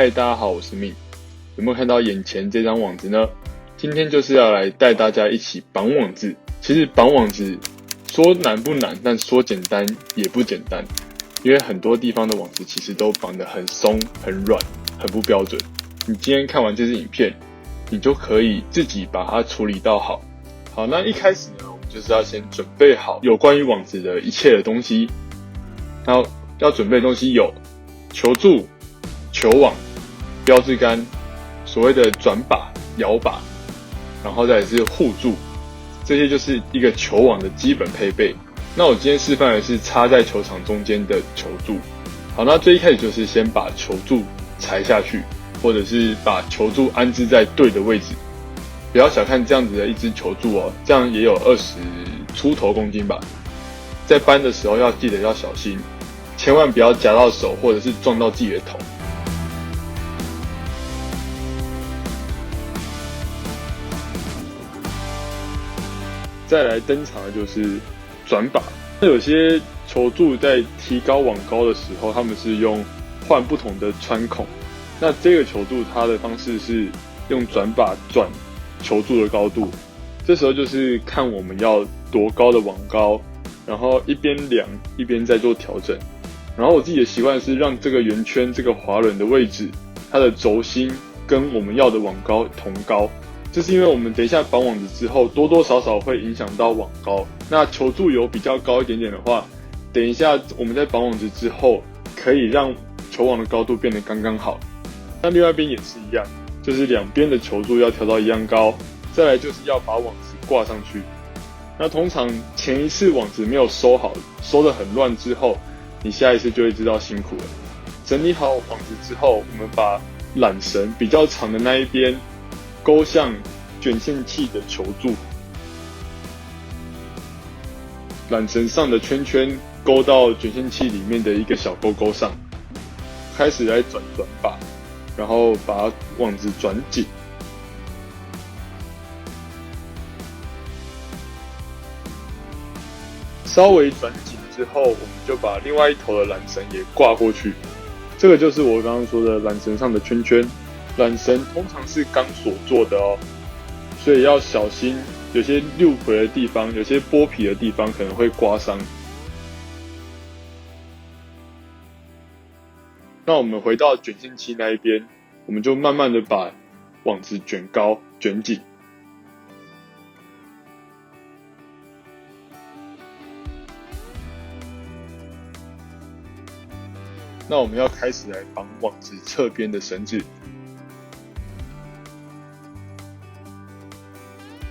嗨，大家好，我是命。有没有看到眼前这张网子呢？今天就是要来带大家一起绑网子。其实绑网子说难不难，但说简单也不简单，因为很多地方的网子其实都绑得很松、很软、很不标准。你今天看完这支影片，你就可以自己把它处理到好。好，那一开始呢，我们就是要先准备好有关于网子的一切的东西。然后要准备的东西有球柱、球网、标志杆、所谓的转把、摇把，然后再来是护柱，这些就是一个球网的基本配备。那我今天示范的是插在球场中间的球柱。好，那最一开始就是先把球柱裁下去，或者是把球柱安置在对的位置。不要小看这样子的一支球柱哦，这样也有20出头公斤吧。在搬的时候要记得要小心，千万不要夹到手或者是撞到自己的头。再来登场的就是转把。那有些球柱在提高网高的时候，他们是用换不同的穿孔。那这个球柱它的方式是用转把转球柱的高度，这时候就是看我们要多高的网高，然后一边量一边再做调整。然后我自己的习惯是让这个圆圈这个滑轮的位置，它的轴心跟我们要的网高同高。这是因为我们等一下绑网子之后，多多少少会影响到网高。那球柱有比较高一点点的话，等一下我们在绑网子之后，可以让球网的高度变得刚刚好。那另外一边也是一样，就是两边的球柱要调到一样高。再来就是要把网子挂上去。那通常前一次网子没有收好，收得很乱之后，你下一次就会知道辛苦了。整理好网子之后，我们把缆绳比较长的那一边勾向卷线器的球柱，缆绳上的圈圈勾到卷线器里面的一个小勾勾上，开始来转把，然后把网子转紧。稍微转紧之后，我们就把另外一头的缆绳也挂过去。这个就是我刚刚说的缆绳上的圈圈。缆绳通常是钢索做的哦，所以要小心，有些溜回的地方，有些剥皮的地方可能会刮伤。那我们回到卷线器那一边，我们就慢慢的把网子卷高、卷紧。那我们要开始来绑网子侧边的绳子。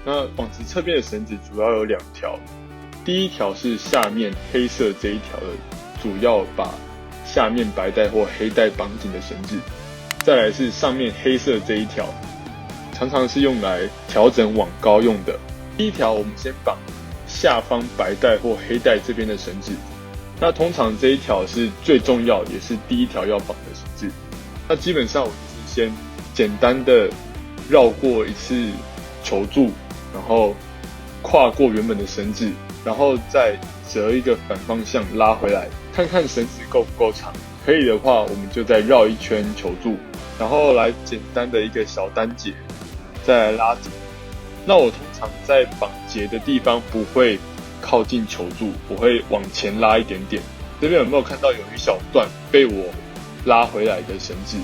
那网子侧边的绳子主要有2条，第一条是下面黑色这一条的，主要把下面白带或黑带绑紧的绳子。再来是上面黑色这一条，常常是用来调整网高用的。第一条我们先绑下方白带或黑带这边的绳子。那通常这一条是最重要，也是第一条要绑的绳子。那基本上我就是先简单的绕过一次球柱，然后跨过原本的绳子，然后再折一个反方向拉回来，看看绳子够不够长。可以的话，我们就再绕一圈球柱，然后来简单的一个小单结，再来拉紧。那我通常在绑结的地方不会靠近球柱，我会往前拉一点点。这边有没有看到有一小段被我拉回来的绳子？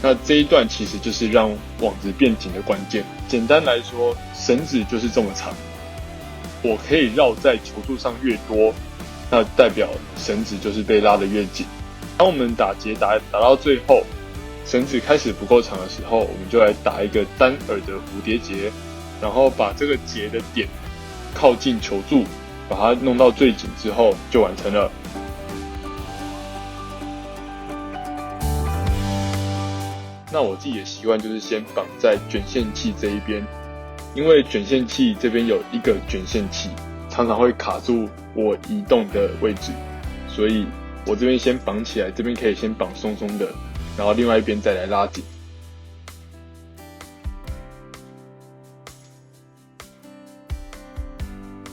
那这一段其实就是让网子变紧的关键。简单来说，绳子就是这么长，我可以绕在球柱上越多，那代表绳子就是被拉得越紧。当我们打结打到最后，绳子开始不够长的时候，我们就来打一个单耳的蝴蝶结，然后把这个结的点靠近球柱，把它弄到最紧之后就完成了。那我自己的习惯就是先绑在卷线器这一边，因为卷线器这边有一个卷线器，常常会卡住我移动的位置，所以我这边先绑起来，这边可以先绑松松的，然后另外一边再来拉紧。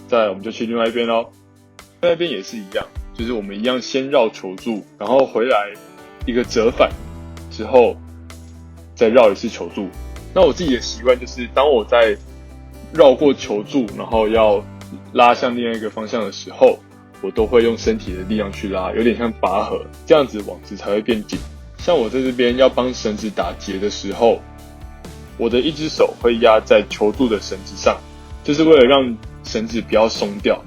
再来我们就去另外一边咯。另外一边也是一样，就是我们一样先绕球柱，然后回来一个折返之后，再绕一次球柱。那我自己的习惯就是，当我在绕过球柱，然后要拉向另外一个方向的时候，我都会用身体的力量去拉，有点像拔河，这样子网子才会变紧。像我在这边要帮绳子打结的时候，我的一只手会压在球柱的绳子上，就是为了让绳子不要松掉。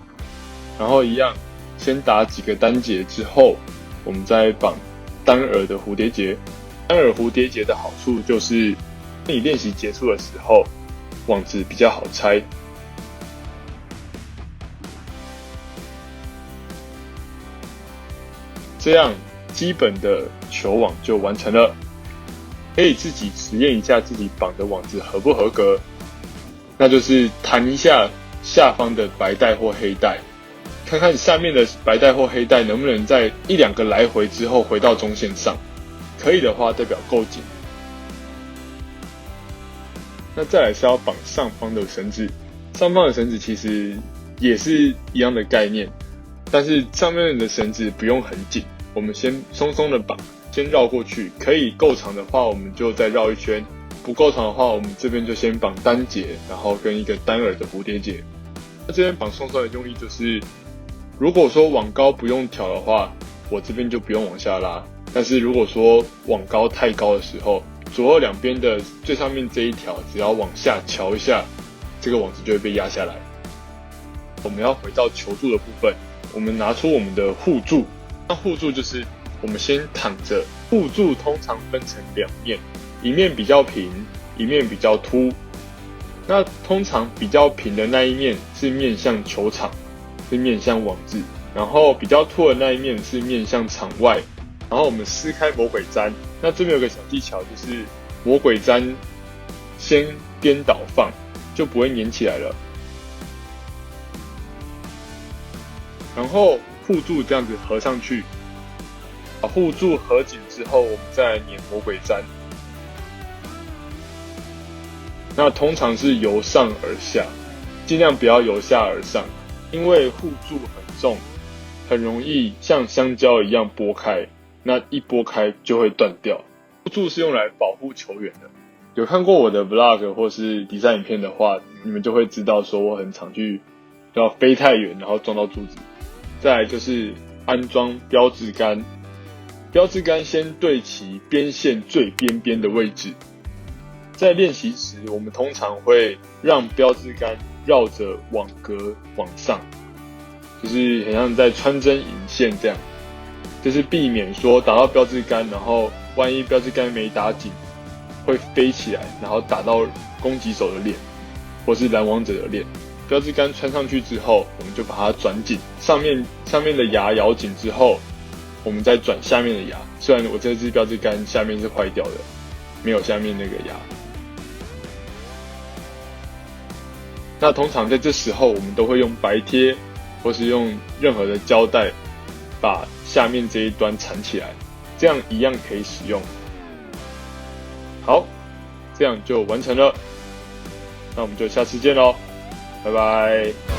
然后一样，先打几个单结之后，我们再绑单耳的蝴蝶结。单耳蝴蝶结的好处就是，你练习结束的时候，网子比较好拆。这样基本的球网就完成了，可以自己实验一下自己绑的网子合不合格。那就是弹一下下方的白带或黑带，看看下面的白带或黑带能不能在一两个来回之后回到中线上，可以的话代表够紧。那再来是要绑上方的绳子，上方的绳子其实也是一样的概念，但是上面的绳子不用很紧，我们先松松的绑，先绕过去，可以够长的话我们就再绕一圈，不够长的话我们这边就先绑单结，然后跟一个单耳的蝴蝶结。那这边绑松松的用意就是，如果说网高不用挑的话，我这边就不用往下拉，但是如果说网高太高的时候，左右两边的最上面这一条只要往下瞧一下，这个网子就会被压下来。我们要回到球柱的部分，我们拿出我们的护柱。那护柱就是我们先躺着，护柱通常分成两面，一面比较平，一面比较凸。那通常比较平的那一面是面向球场，是面向网子，然后比较凸的那一面是面向场外。然后我们撕开魔鬼毡，那这边有个小技巧，就是魔鬼毡先颠倒放，就不会粘起来了。然后护柱这样子合上去，把护柱合紧之后，我们再来粘魔鬼毡。那通常是由上而下，尽量不要由下而上，因为护柱很重，很容易像香蕉一样剥开。那一拨开就会断掉。护柱是用来保护球员的。有看过我的 vlog 或是比赛影片的话，你们就会知道说我很常去要飞太远，然后撞到柱子。再来就是安装标志杆，标志杆先对齐边线最边边的位置。在练习时，我们通常会让标志杆绕着网格往上，就是很像在穿针引线这样。就是避免说打到标志杆，然后万一标志杆没打紧，会飞起来，然后打到攻击手的脸，或是拦网者的脸。标志杆穿上去之后，我们就把它转紧，上面的牙咬紧之后，我们再转下面的牙。虽然我这支标志杆下面是坏掉的，没有下面那个牙。那通常在这时候，我们都会用白贴，或是用任何的胶带，把下面这一端缠起来，这样一样可以使用。好，这样就完成了。那我们就下次见咯，拜拜。